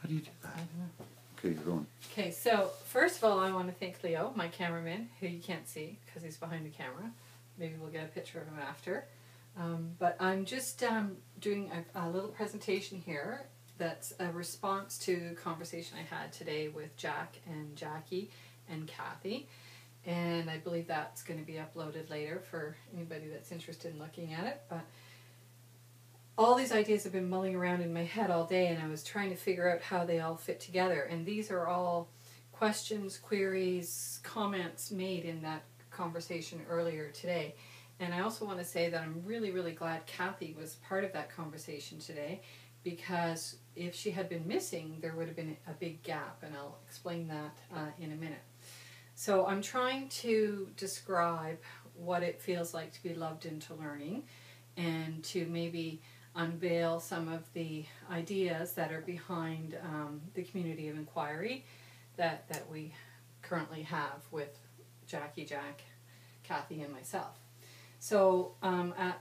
How do you do that? I don't know. Okay, you're going. Okay, so first of all, I want to thank Leo, my cameraman, who you can't see because he's behind the camera. Maybe we'll get a picture of him after. But I'm just doing a little presentation here that's a response to a conversation I had today with Jack and Jackie and Cathy. And I believe that's going to be uploaded later for anybody that's interested in looking at it. But all these ideas have been mulling around in my head all day, and I was trying to figure out how they all fit together. And these are all questions, queries, comments made in that conversation earlier today. And I also want to say that I'm really, really glad Cathy was part of that conversation today, because if she had been missing, there would have been a big gap, and I'll explain that in a minute. So I'm trying to describe what it feels like to be loved into learning, and to maybe unveil some of the ideas that are behind the community of inquiry that we currently have with Jackie, Jack, Cathy, and myself. So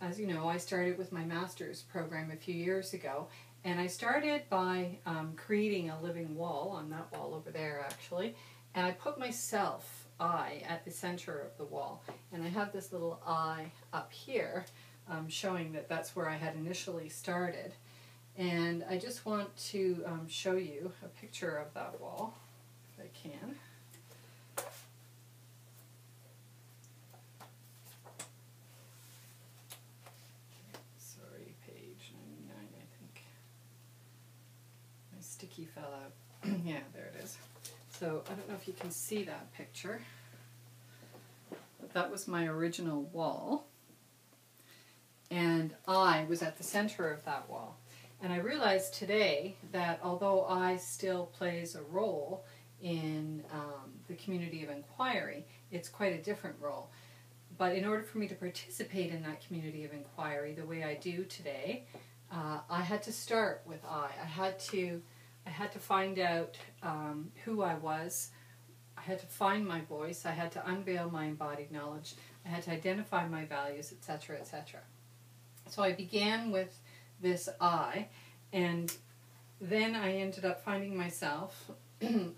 as you know, I started with my master's program a few years ago, and I started by creating a living wall, on that wall over there actually, and I put myself, I, at the center of the wall, and I have this little I up here showing that that's where I had initially started. And I just want to show you a picture of that wall, if I can. Sorry, page 99, I think. My sticky fell out. Yeah, there it is. So I don't know if you can see that picture, but that was my original wall. And I was at the center of that wall. And I realized today that although I still plays a role in the community of inquiry, it's quite a different role. But in order for me to participate in that community of inquiry the way I do today, I had to start with I. I had to find out who I was. I had to find my voice. I had to unveil my embodied knowledge. I had to identify my values, etc., etc. So I began with this I, and then I ended up finding myself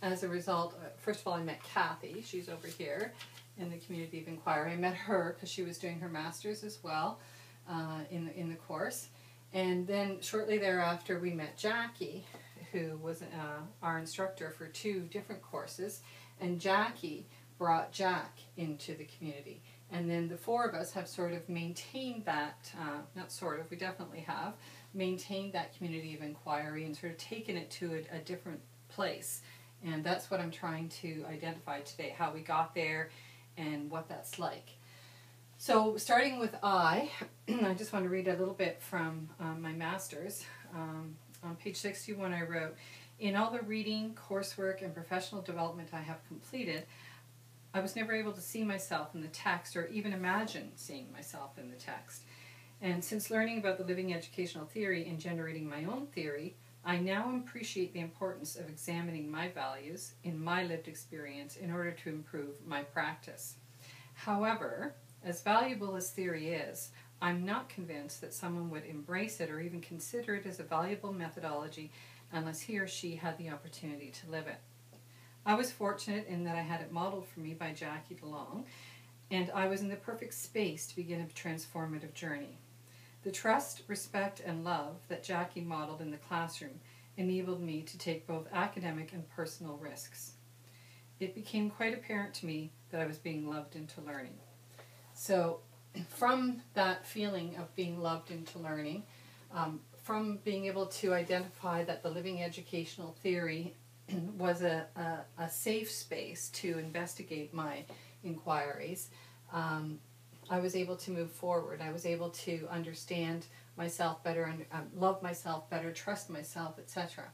as a result. First of all, I met Cathy. She's over here in the community of inquiry. I met her because she was doing her master's as well in the course. And then shortly thereafter, we met Jackie, who was our instructor for 2 different courses. And Jackie brought Jack into the community. And then the 4 of us have sort of maintained that, not sort of, we definitely have, maintained that community of inquiry and sort of taken it to a different place. And that's what I'm trying to identify today, how we got there and what that's like. So starting with I just want to read a little bit from my master's. On page 61 I wrote, "In all the reading, coursework, and professional development I have completed, I was never able to see myself in the text or even imagine seeing myself in the text. And since learning about the living educational theory and generating my own theory, I now appreciate the importance of examining my values in my lived experience in order to improve my practice. However, as valuable as theory is, I'm not convinced that someone would embrace it or even consider it as a valuable methodology unless he or she had the opportunity to live it. I was fortunate in that I had it modeled for me by Jackie Delong, and I was in the perfect space to begin a transformative journey. The trust, respect, and love that Jackie modeled in the classroom enabled me to take both academic and personal risks. It became quite apparent to me that I was being loved into learning." So from that feeling of being loved into learning, from being able to identify that the living educational theory was a safe space to investigate my inquiries, I was able to move forward. I was able to understand myself better, and love myself better, trust myself, etc.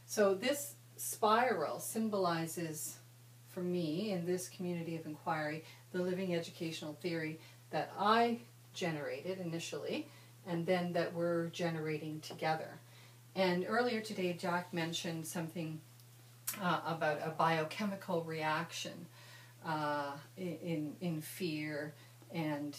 So this spiral symbolizes, for me, in this community of inquiry, the living educational theory that I generated initially, and then that we're generating together. And earlier today, Jack mentioned something about a biochemical reaction in fear, and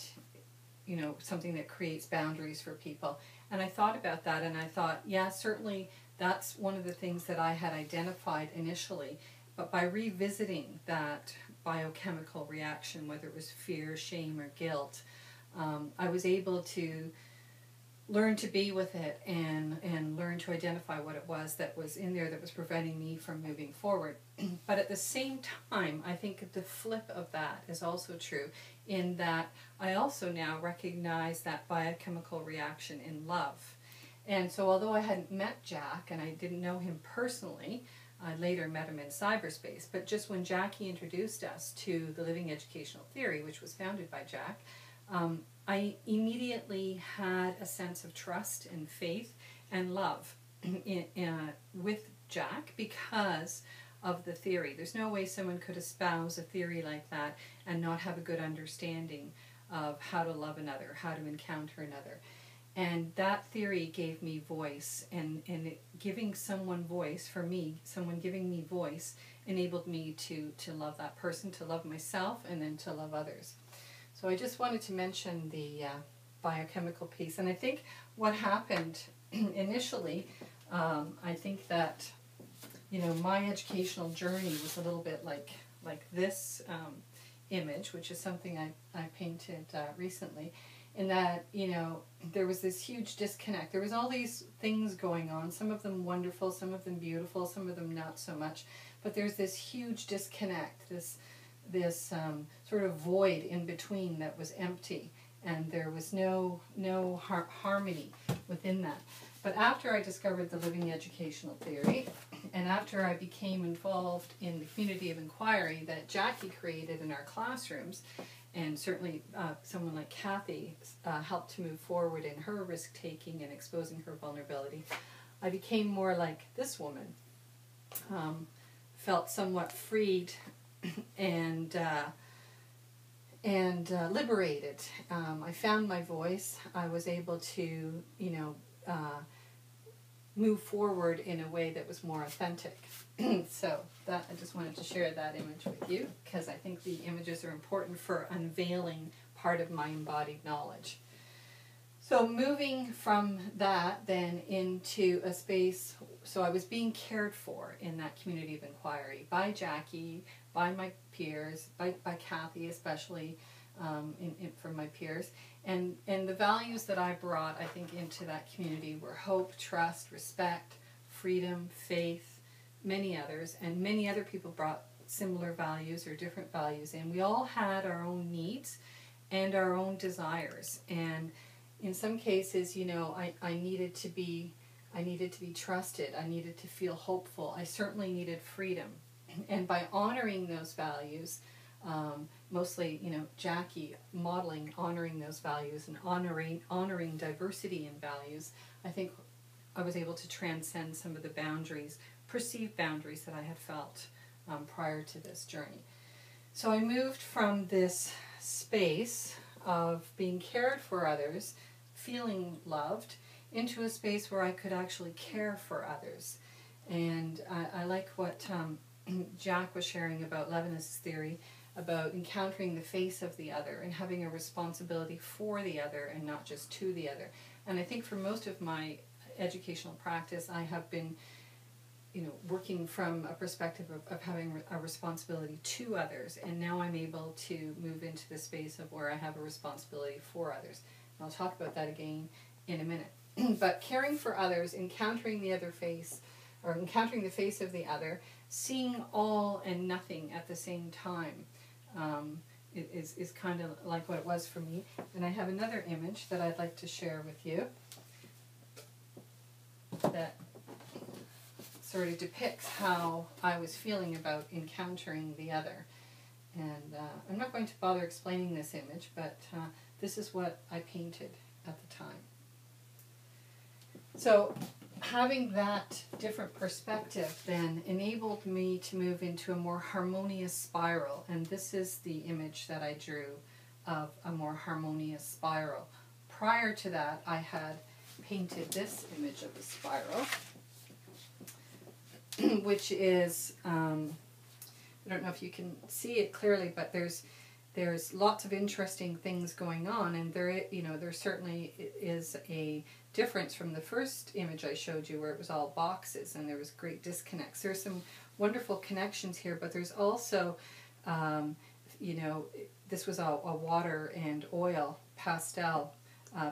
something that creates boundaries for people. And I thought about that, and I thought, yeah, certainly that's one of the things that I had identified initially. But by revisiting that biochemical reaction, whether it was fear, shame, or guilt, I was able to learn to be with it and learn to identify what it was that was in there that was preventing me from moving forward. But at the same time, I think the flip of that is also true, in that I also now recognize that biochemical reaction in love. And so although I hadn't met Jack and I didn't know him personally, I later met him in cyberspace. But just when Jackie introduced us to the living educational theory, which was founded by Jack, I immediately had a sense of trust and faith and love with Jack because of the theory. There's no way someone could espouse a theory like that and not have a good understanding of how to love another, how to encounter another. And that theory gave me voice, and giving someone voice, for me, someone giving me voice, enabled me to love that person, to love myself, and then to love others. So I just wanted to mention the biochemical piece. And I think what happened initially, I think that, my educational journey was a little bit like this image, which is something I painted recently, in that, there was this huge disconnect. There was all these things going on, some of them wonderful, some of them beautiful, some of them not so much. But there's this huge disconnect, this sort of void in between that was empty, and there was no harmony within that. But after I discovered the living educational theory, and after I became involved in the community of inquiry that Jackie created in our classrooms, and certainly someone like Cathy helped to move forward in her risk-taking and exposing her vulnerability, I became more like this woman, felt somewhat freed and liberated. I found my voice. I was able to, move forward in a way that was more authentic. So that I just wanted to share that image with you, because I think the images are important for unveiling part of my embodied knowledge. So moving from that then into a space, so I was being cared for in that community of inquiry by Jackie, by my peers, by Cathy especially, from my peers. And the values that I brought, I think, into that community were hope, trust, respect, freedom, faith, many others. And many other people brought similar values or different values. And we all had our own needs and our own desires. And in some cases, I needed to be trusted. I needed to feel hopeful. I certainly needed freedom. And by honoring those values, mostly, Jackie modeling, honoring those values and honoring diversity in values, I think I was able to transcend some of the boundaries, perceived boundaries that I had felt prior to this journey. So I moved from this space of being cared for others, feeling loved, into a space where I could actually care for others. And I like what Jack was sharing about Levinas's theory, about encountering the face of the other and having a responsibility for the other and not just to the other. And I think for most of my educational practice, I have been, working from a perspective of having a responsibility to others, and now I'm able to move into the space of where I have a responsibility for others. And I'll talk about that again in a minute. But caring for others, encountering the other face, or encountering the face of the other, seeing all and nothing at the same time, is kind of like what it was for me. And I have another image that I'd like to share with you that sort of depicts how I was feeling about encountering the other. And I'm not going to bother explaining this image, but this is what I painted at the time. So having that different perspective then enabled me to move into a more harmonious spiral. And this is the image that I drew of a more harmonious spiral. Prior to that, I had painted this image of the spiral, which is, I don't know if you can see it clearly, but there's lots of interesting things going on, and there certainly is a difference from the first image I showed you, where it was all boxes and there was great disconnects. There's some wonderful connections here, but there's also, you know, this was a water and oil pastel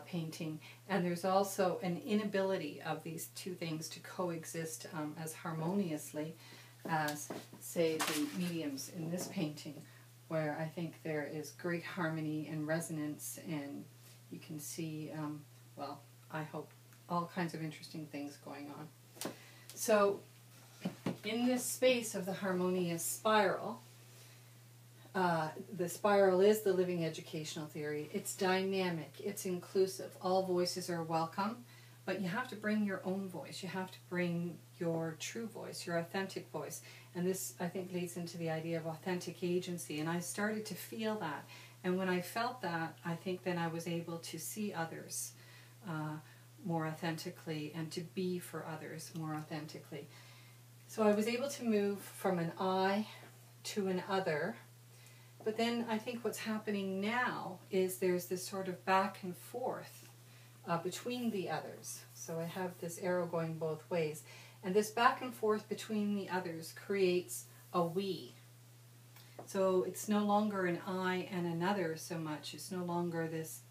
painting, and there's also an inability of these two things to coexist as harmoniously as, say, the mediums in this painting, where I think there is great harmony and resonance, and you can see, well, I hope, all kinds of interesting things going on. So in this space of the harmonious spiral, the spiral is the living educational theory. It's dynamic, it's inclusive, all voices are welcome, but you have to bring your own voice. You have to bring your true voice, your authentic voice. And this, I think, leads into the idea of authentic agency. And I started to feel that. And when I felt that, I think then I was able to see others more authentically and to be for others more authentically. So I was able to move from an I to an other. But then I think what's happening now is there's this sort of back and forth between the others. So I have this arrow going both ways. And this back and forth between the others creates a we. So it's no longer an I and another so much. It's no longer this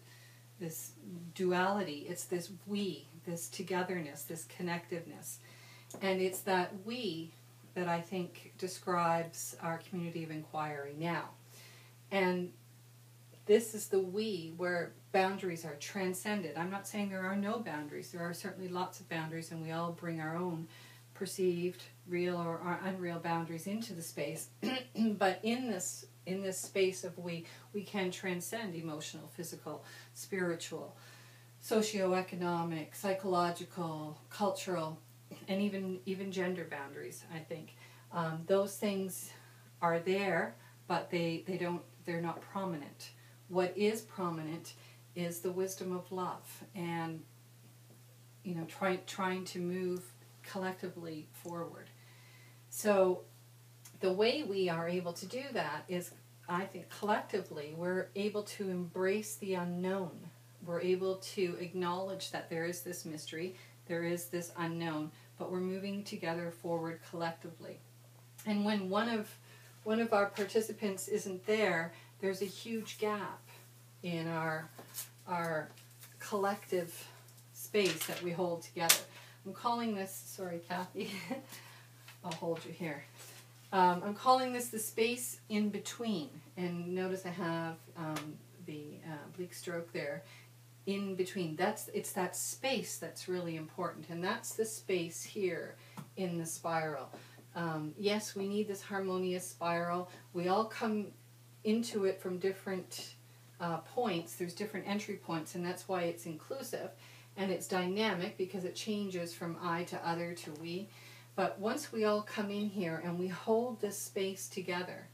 duality. It's this we, this togetherness, this connectiveness. And it's that we that I think describes our community of inquiry now. And this is the we where boundaries are transcended. I'm not saying there are no boundaries. There are certainly lots of boundaries, and we all bring our own perceived, real or unreal boundaries into the space. But in this space of we can transcend emotional, physical, spiritual, socioeconomic, psychological, cultural, and even gender boundaries, I think. Those things are there, but they're not prominent. What is prominent is the wisdom of love, and you know, trying to move collectively forward. So the way we are able to do that is, I think, collectively we're able to embrace the unknown. We're able to acknowledge that there is this mystery, there is this unknown, but we're moving together forward collectively. And when one of our participants isn't there, there's a huge gap in our collective space that we hold together. I'm calling this, sorry Cathy, I'll hold you here. I'm calling this the space in between. And notice I have the bleak stroke there, in between. It's that space that's really important, and that's the space here in the spiral. Yes, we need this harmonious spiral. We all come into it from different points. There's different entry points, and that's why it's inclusive. And it's dynamic because it changes from I to other to we. But once we all come in here and we hold this space together,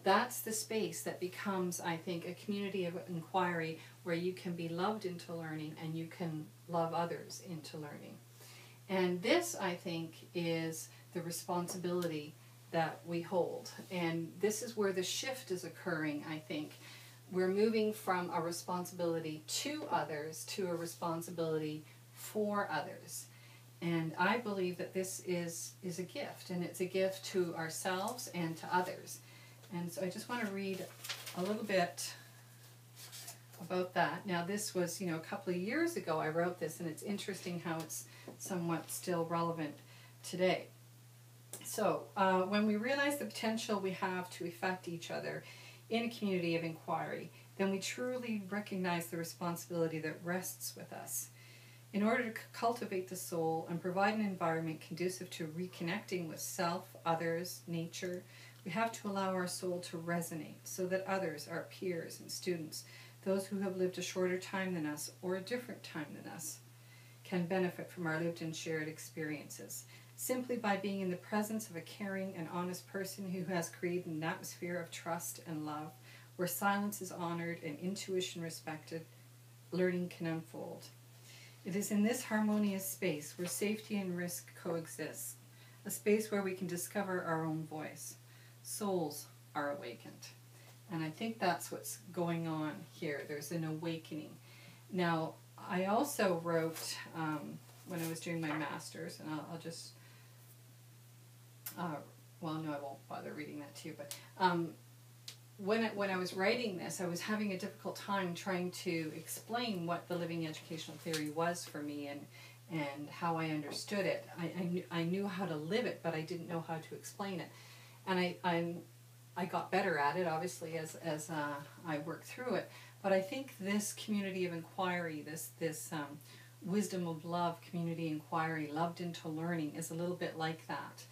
that's the space that becomes, I think, a community of inquiry where you can be loved into learning and you can love others into learning. And this, I think, is the responsibility that we hold. And this is where the shift is occurring, I think. We're moving from a responsibility to others to a responsibility for others. And I believe that this is a gift, and it's a gift to ourselves and to others. And so I just want to read a little bit about that. Now this was, a couple of years ago I wrote this, and it's interesting how it's somewhat still relevant today. So when we realize the potential we have to affect each other in a community of inquiry, then we truly recognize the responsibility that rests with us. In order to cultivate the soul and provide an environment conducive to reconnecting with self, others, nature, we have to allow our soul to resonate so that others, our peers and students, those who have lived a shorter time than us or a different time than us, can benefit from our lived and shared experiences. Simply by being in the presence of a caring and honest person who has created an atmosphere of trust and love, where silence is honored and intuition respected, learning can unfold. It is in this harmonious space where safety and risk coexist, a space where we can discover our own voice. Souls are awakened. And I think that's what's going on here. There's an awakening. Now, I also wrote, when I was doing my master's, and I'll just, well, no, I won't bother reading that to you, but when I was writing this, I was having a difficult time trying to explain what the living educational theory was for me, and how I understood it. I knew how to live it, but I didn't know how to explain it. And I got better at it, obviously, as I worked through it. But I think this community of inquiry, this wisdom of love, community inquiry, loved into learning, is a little bit like that.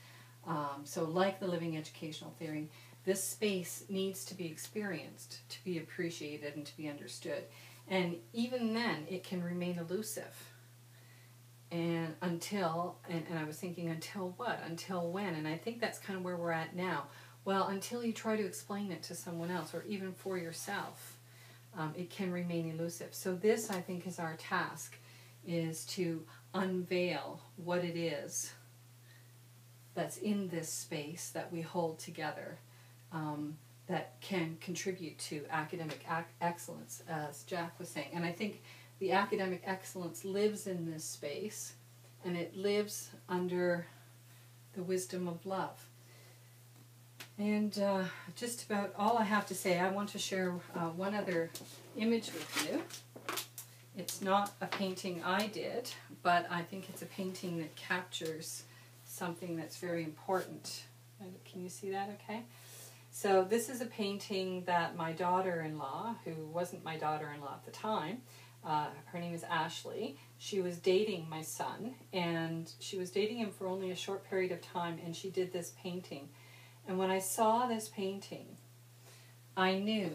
So like the living educational theory, this space needs to be experienced, to be appreciated, and to be understood. And even then, it can remain elusive. And until, and I was thinking, until what? Until when? And I think that's kind of where we're at now. Well, until you try to explain it to someone else, or even for yourself, it can remain elusive. So this, I think, is our task, is to unveil what it is that's in this space that we hold together, that can contribute to academic excellence, as Jack was saying. And I think the academic excellence lives in this space, and it lives under the wisdom of love. And just about all I have to say. I want to share one other image with you. It's not a painting I did, but I think it's a painting that captures something that's very important. Can you see that okay? So this is a painting that my daughter-in-law, who wasn't my daughter-in-law at the time, her name is Ashley, she was dating my son, and she was dating him for only a short period of time, and she did this painting. And when I saw this painting, I knew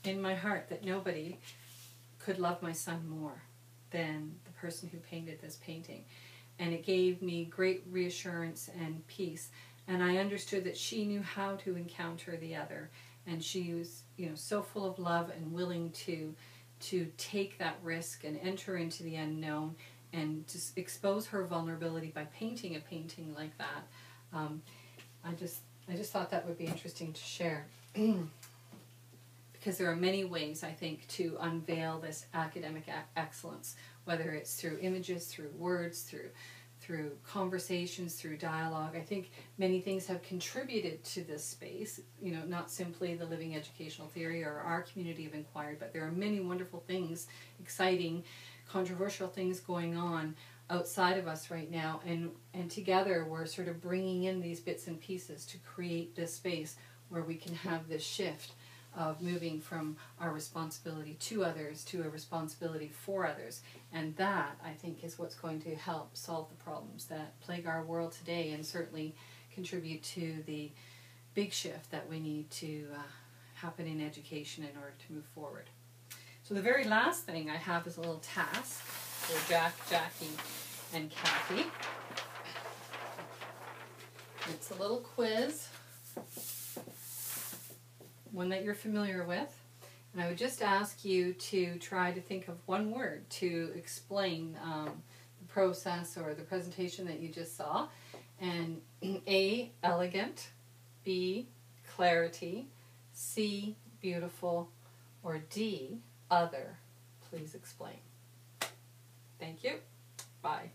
in my heart that nobody could love my son more than the person who painted this painting. And it gave me great reassurance and peace. And I understood that she knew how to encounter the other. And she was, so full of love and willing to take that risk and enter into the unknown and just expose her vulnerability by painting a painting like that. I just thought that would be interesting to share. Because there are many ways, I think, to unveil this academic excellence, whether it's through images, through words, through conversations, through dialogue. I think many things have contributed to this space, not simply the living educational theory or our community of inquiry, but there are many wonderful things, exciting, controversial things going on outside of us right now, and together we're sort of bringing in these bits and pieces to create this space where we can have this shift of moving from our responsibility to others to a responsibility for others. And that, I think, is what's going to help solve the problems that plague our world today, and certainly contribute to the big shift that we need to happen in education in order to move forward. So the very last thing I have is a little task for Jackie, and Cathy. It's a little quiz, one that you're familiar with. And I would just ask you to try to think of one word to explain the process or the presentation that you just saw. And A, elegant, B, clarity, C, beautiful, or D, other. Please explain. Thank you. Bye.